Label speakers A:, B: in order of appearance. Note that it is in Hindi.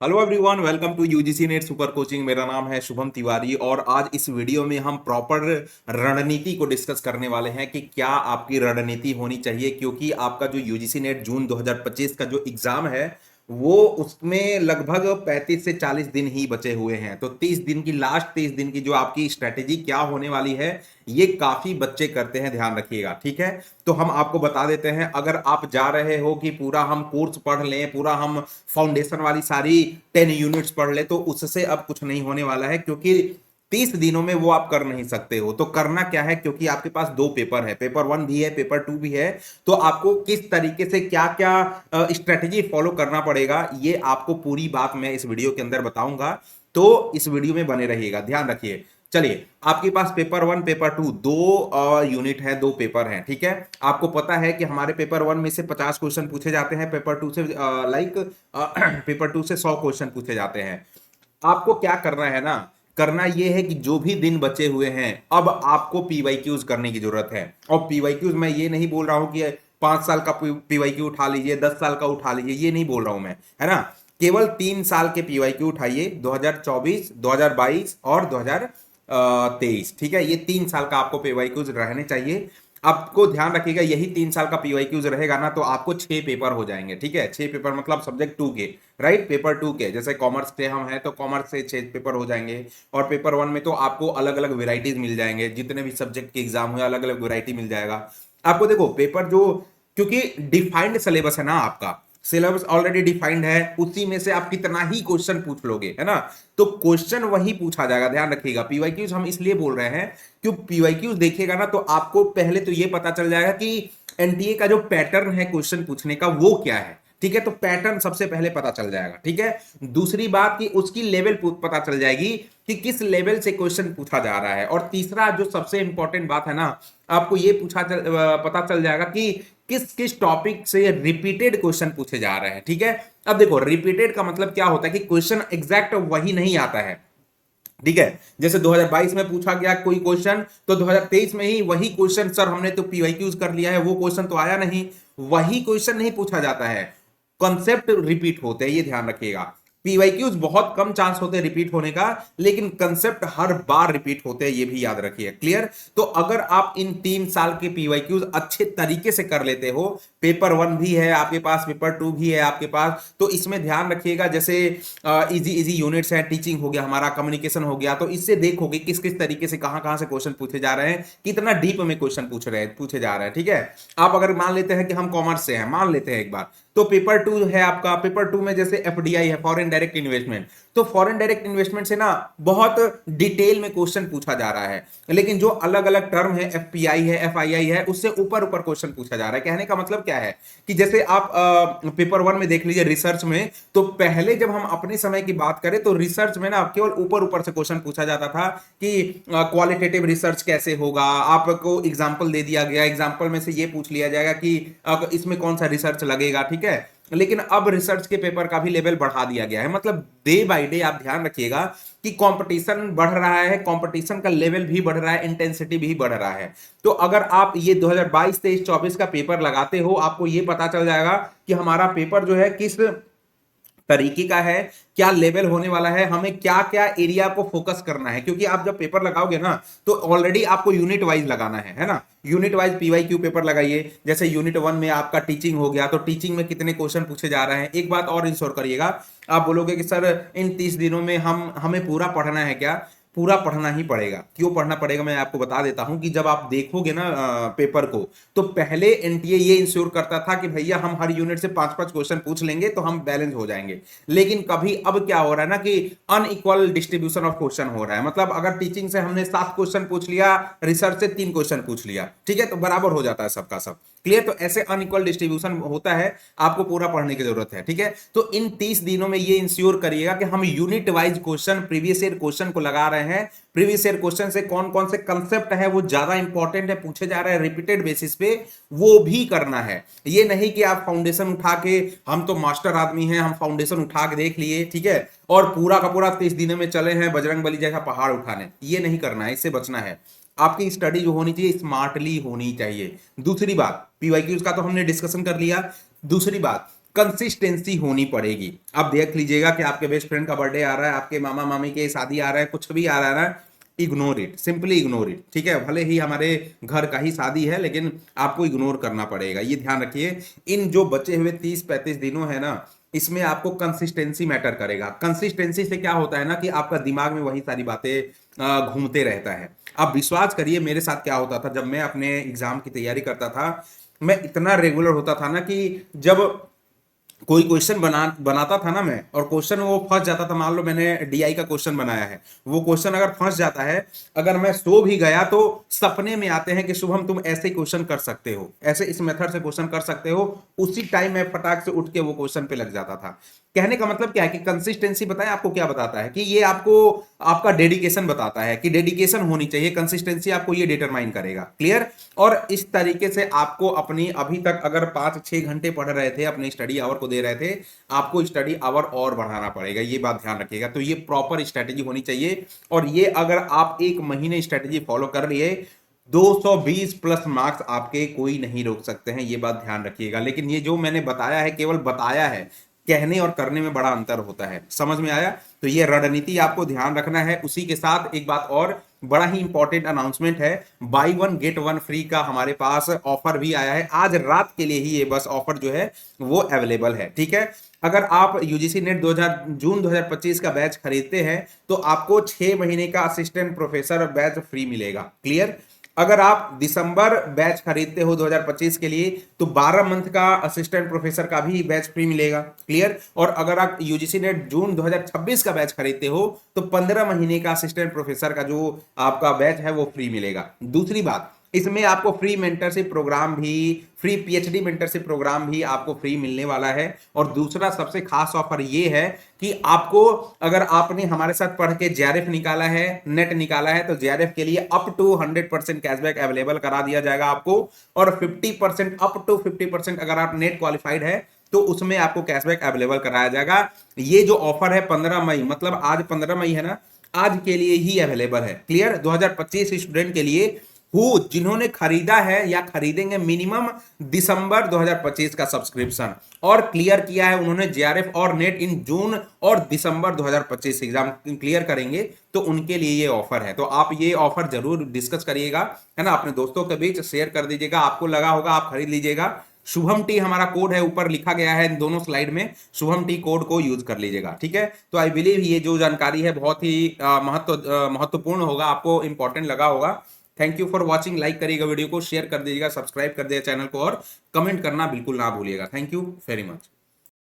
A: Hello everyone, welcome to UGC NET super coaching. मेरा नाम है शुभम तिवारी और आज इस वीडियो में हम प्रॉपर रणनीति को डिस्कस करने वाले हैं कि क्या आपकी रणनीति होनी चाहिए, क्योंकि आपका जो यूजीसी नेट जून 2025 का जो एग्जाम है वो उसमें लगभग 35 से 40 दिन ही बचे हुए हैं। तो 30 दिन की, लास्ट 30 दिन की जो आपकी स्ट्रेटेजी क्या होने वाली है, ये काफी बच्चे करते हैं, ध्यान रखिएगा। ठीक है, तो हम आपको बता देते हैं। अगर आप जा रहे हो कि पूरा हम कोर्स पढ़ लें, पूरा हम फाउंडेशन वाली सारी 10 यूनिट्स पढ़ ले, तो उससे अब कुछ नहीं होने वाला है, क्योंकि 30 दिनों में वो आप कर नहीं सकते हो। तो करना क्या है, क्योंकि आपके पास दो पेपर है, पेपर 1 भी है, पेपर 2 भी है। तो आपको किस तरीके से क्या क्या स्ट्रेटेजी फॉलो करना पड़ेगा, ये आपको पूरी बात मैं इस वीडियो के अंदर बताऊंगा। तो इस वीडियो में बने रहिएगा, ध्यान रखिए। चलिए, आपके पास पेपर 1 पेपर 2 दो यूनिट है, दो पेपर हैं। ठीक है, आपको पता है कि हमारे पेपर 1 में से 50 क्वेश्चन पूछे जाते हैं, पेपर 2 से पेपर 2 से 100 क्वेश्चन पूछे जाते हैं। आपको क्या करना है ना, करना यह है कि जो भी दिन बचे हुए हैं, अब आपको पीवाईक्यूज करने की जरूरत है। और पीवाईक्यूज मैं ये नहीं बोल रहा हूं कि 5 साल का पीवाईक्यू उठा लीजिए, 10 साल का उठा लीजिए, ये नहीं बोल रहा हूं मैं, है ना। केवल 3 साल के पीवाईक्यू उठाइए, 2024, 2022 और 2023। ठीक है, ये 3 साल का आपको पीवाईक्यूज रहने चाहिए। आपको ध्यान रखिएगा, यही 3 साल का पीवाईक्यूज रहेगा ना, तो आपको 6 पेपर हो जाएंगे। ठीक है, 6 पेपर मतलब सब्जेक्ट 2 के, राइट, पेपर 2 के। जैसे कॉमर्स से हम हैं तो कॉमर्स से 6 पेपर हो जाएंगे। और पेपर 1 में तो आपको अलग अलग वेराइटीज मिल जाएंगे, जितने भी सब्जेक्ट के एग्जाम हुए अलग अलग वेराइटी मिल जाएगा आपको। देखो पेपर जो, क्योंकि डिफाइंड सिलेबस है ना, आपका सिलेबस ऑलरेडी डिफाइंड है, उसी में से आप कितना ही क्वेश्चन पूछ लोगे, है ना। तो क्वेश्चन वही पूछा जाएगा, ध्यान रखिएगा। पीवाईक्यूज हम इसलिए बोल रहे हैं क्यों, पीवाईक्यूज देखिएगा ना तो आपको पहले तो ये पता चल जाएगा कि एनटीए का जो पैटर्न है क्वेश्चन पूछने का वो क्या है। ठीक है, तो पैटर्न सबसे पहले पता चल जाएगा। ठीक है, दूसरी बात कि उसकी लेवल पता चल जाएगी कि किस लेवल से क्वेश्चन पूछा जा रहा है। और तीसरा जो सबसे इंपॉर्टेंट बात है ना, आपको ये पता चल जाएगा कि किस किस टॉपिक से रिपीटेड क्वेश्चन पूछे जा रहे हैं। ठीक है, अब देखो रिपीटेड का मतलब क्या होता है कि क्वेश्चन एग्जैक्ट वही नहीं आता है। ठीक है, जैसे 2022 में पूछा गया कोई क्वेश्चन, तो 2023 में ही वही क्वेश्चन, सर हमने तो पीवाईक्यूज कर लिया है, वो क्वेश्चन तो आया नहीं। वही क्वेश्चन नहीं पूछा जाता है, कॉन्सेप्ट रिपीट होते हैं, ये ध्यान रखिएगा। पीवाईक्यूज बहुत कम चांस होते हैं रिपीट होने का, लेकिन कंसेप्ट हर बार रिपीट होते हैं, ये भी याद रखिए। क्लियर, तो अगर आप इन 3 साल के पीवाईक्यूज अच्छे तरीके से कर लेते हो, पेपर 1 भी है आपके पास, पेपर 2 भी है आपके पास, तो इसमें ध्यान रखिएगा। जैसे इजी इजी यूनिट्स हैं, टीचिंग हो गया हमारा, कम्युनिकेशन हो गया, तो इससे देखोगे किस किस तरीके से कहां कहां से क्वेश्चन पूछे जा रहे हैं, कितना डीप में क्वेश्चन पूछे जा रहे हैं। ठीक है, आप अगर मान लेते हैं कि हम कॉमर्स से हैं, मान लेते हैं एक बार, तो पेपर 2 है आपका, पेपर 2 में जैसे एफडीआई है, फॉरेन डायरेक्ट इन्वेस्टमेंट, तो फॉरेन डायरेक्ट इन्वेस्टमेंट से ना बहुत डिटेल में क्वेश्चन पूछा जा रहा है। लेकिन जो अलग अलग टर्म है, एफपीआई है, एफआईआई है, उससे ऊपर ऊपर क्वेश्चन पूछा जा रहा है। कहने का मतलब क्या है कि जैसे आप पेपर 1 में देख लीजिए, रिसर्च में, तो पहले जब हम अपने समय की बात करें तो रिसर्च में ना केवल ऊपर ऊपर से क्वेश्चन पूछा जाता था कि क्वालिटेटिव रिसर्च कैसे होगा, आपको एग्जाम्पल दे दिया गया, एग्जाम्पल में से ये पूछ लिया जाएगा कि इसमें कौन सा रिसर्च लगेगा। ठीक है, लेकिन अब रिसर्च के पेपर का भी लेवल बढ़ा दिया गया है। मतलब डे बाय डे आप ध्यान रखिएगा कि कंपटीशन बढ़ रहा है, कंपटीशन का लेवल भी बढ़ रहा है, इंटेंसिटी भी बढ़ रहा है। तो अगर आप ये 2022 23 24 का पेपर लगाते हो, आपको ये पता चल जाएगा कि हमारा पेपर जो है किस तरीके का है, क्या लेवल होने वाला है, हमें क्या क्या एरिया को फोकस करना है। क्योंकि आप जब पेपर लगाओगे ना, तो ऑलरेडी आपको यूनिट वाइज लगाना है ना। यूनिट वाइज पीवाईक्यू पेपर लगाइए। जैसे यूनिट 1 में आपका टीचिंग हो गया, तो टीचिंग में कितने क्वेश्चन पूछे जा रहे हैं। एक बात और इंश्योर करिएगा, आप बोलोगे कि सर इन 30 दिनों में हमें पूरा पढ़ना है क्या, पूरा पढ़ना ही पड़ेगा। क्यों पढ़ना पड़ेगा, मैं आपको बता देता हूं कि जब आप देखोगे ना पेपर को, तो पहले एनटीए ये इंश्योर करता था कि भैया हम हर यूनिट से 5-5 क्वेश्चन पूछ लेंगे तो हम बैलेंस हो जाएंगे। लेकिन कभी अब क्या हो रहा है ना कि अनइक्वल डिस्ट्रीब्यूशन ऑफ क्वेश्चन हो रहा है। मतलब अगर टीचिंग से हमने 7 क्वेश्चन पूछ लिया, रिसर्च से 3 क्वेश्चन पूछ लिया, ठीक है, तो बराबर हो जाता है सबका सब। क्लियर, तो ऐसे अनइक्वल डिस्ट्रीब्यूशन होता है, आपको पूरा पढ़ने की जरूरत है। ठीक है, तो इन 30 दिनों में ये इंश्योर करिएगा कि हम unit wise question, previous year question को लगा रहे हैं। प्रीवियस ईयर क्वेश्चन से कौन कौन से कंसेप्ट है वो ज्यादा इंपॉर्टेंट है, पूछे जा रहे हैं रिपीटेड बेसिस पे, वो भी करना है। ये नहीं कि आप फाउंडेशन उठा के, हम तो मास्टर आदमी हैं, हम फाउंडेशन उठा के देख लिए, ठीक है, और पूरा का पूरा 30 दिनों में चले हैं बजरंगबली जैसा पहाड़ उठाने। ये नहीं करना है, इससे बचना है। आपकी स्टडी जो होनी चाहिए स्मार्टली होनी चाहिए। दूसरी बात, पीवाईक्यूज का तो हमने डिस्कशन कर लिया। दूसरी बात, कंसिस्टेंसी होनी पड़ेगी। अब देख लीजिएगा कि आपके बेस्ट फ्रेंड का बर्थडे आ रहा है, आपके मामा मामी के शादी आ रहा है, कुछ भी आ रहा है ना, ignore it, simply ignore it, ठीक है। भले ही हमारे घर का ही शादी है लेकिन आपको इग्नोर करना पड़ेगा, ये ध्यान रखिए। इन जो बचे हुए 30-35 दिनों है ना, इसमें आपको कंसिस्टेंसी मैटर करेगा। कंसिस्टेंसी से क्या होता है ना कि आपका दिमाग में वही सारी बातें घूमते रहता है। आप विश्वास करिए मेरे साथ क्या होता था, जब मैं अपने एग्जाम की तैयारी करता था, मैं इतना रेगुलर होता था ना कि जब कोई क्वेश्चन बनाता था ना मैं, और क्वेश्चन वो फंस जाता था, मान लो मैंने डीआई का क्वेश्चन बनाया है, वो क्वेश्चन अगर फंस जाता है, अगर मैं सो भी गया तो सपने में आते हैं कि शुभम तुम ऐसे क्वेश्चन कर सकते हो, ऐसे इस मेथड से क्वेश्चन कर सकते हो, उसी टाइम मैं फटाक से उठ के वो क्वेश्चन पे लग जाता था। कहने का मतलब क्या है कि कंसिस्टेंसी बताएं आपको क्या बताता है, कि ये आपको आपका डेडिकेशन बताता है, कि डेडिकेशन होनी चाहिए, कंसिस्टेंसी आपको ये डिटरमाइन करेगा। क्लियर। और इस तरीके से आपको अपनी, अभी तक अगर 5-6 घंटे पढ़ रहे थे, अपने स्टडी आवर को दे रहे थे, आपको स्टडी आवर और बढ़ाना पड़ेगा, ये बात ध्यान रखिएगा। तो ये प्रॉपर स्ट्रेटेजी होनी चाहिए, और ये अगर आप 1 महीने स्ट्रेटेजी फॉलो कर लिए, 220 प्लस मार्क्स आपके कोई नहीं रोक सकते हैं, ये बात ध्यान रखिएगा। लेकिन ये जो मैंने बताया है, केवल बताया है, कहने और करने में बड़ा अंतर होता है, समझ में आया। तो ये रणनीति आपको ध्यान रखना है। उसी के साथ एक बात और, बड़ा ही इंपॉर्टेंट अनाउंसमेंट है, बाई 1 गेट 1 फ्री का हमारे पास ऑफर भी आया है। आज रात के लिए ही ये बस ऑफर जो है वो अवेलेबल है, ठीक है। अगर आप यूजीसी नेट जून 2025 का बैच खरीदते हैं तो आपको 6 महीने का असिस्टेंट प्रोफेसर बैच फ्री मिलेगा। क्लियर। अगर आप दिसंबर बैच खरीदते हो 2025 के लिए तो 12 मंथ का असिस्टेंट प्रोफेसर का भी बैच फ्री मिलेगा। क्लियर। और अगर आप यूजीसी नेट जून 2026 का बैच खरीदते हो तो 15 महीने का असिस्टेंट प्रोफेसर का जो आपका बैच है वो फ्री मिलेगा। दूसरी बात, इसमें आपको फ्री मेंटरशिप प्रोग्राम भी, फ्री पीएचडी मेंटरशिप प्रोग्राम भी आपको फ्री मिलने वाला है। और दूसरा सबसे खास ऑफर ये है कि आपको, अगर आपने हमारे साथ पढ़ के जेआरएफ निकाला है, नेट निकाला है, तो जेआरएफ के लिए अप टू 100% कैशबैक अवेलेबल करा दिया जाएगा आपको। और 50%, अप टू 50% अगर आप नेट क्वालिफाइड है तो उसमें आपको कैशबैक अवेलेबल कराया जाएगा। ये जो ऑफर है 15 मई, मतलब आज 15 मई है ना, आज के लिए ही अवेलेबल है। क्लियर। 2025 स्टूडेंट के लिए जिन्होंने खरीदा है या खरीदेंगे मिनिमम दिसंबर 2025 का सब्सक्रिप्शन, और क्लियर किया है उन्होंने जेआरएफ और नेट इन जून और दिसंबर 2025 एग्जाम क्लियर करेंगे, तो उनके लिए ये ऑफर है। तो आप ये ऑफर जरूर डिस्कस करिएगा, है ना, अपने दोस्तों के बीच शेयर कर दीजिएगा। आपको लगा होगा आप खरीद लीजिएगा। शुभम टी हमारा कोड है, ऊपर लिखा गया है इन दोनों स्लाइड में, शुभम टी कोड को यूज कर लीजिएगा, ठीक है। तो आई बिलीव ये जो जानकारी है बहुत ही महत्वपूर्ण होगा, आपको इंपॉर्टेंट लगा होगा। Thank you for watching. Like करिएगा वीडियो को, शेयर कर दीजिएगा, सब्सक्राइब कर दीजिएगा चैनल को, और कमेंट करना बिल्कुल ना भूलिएगा। Thank you very much.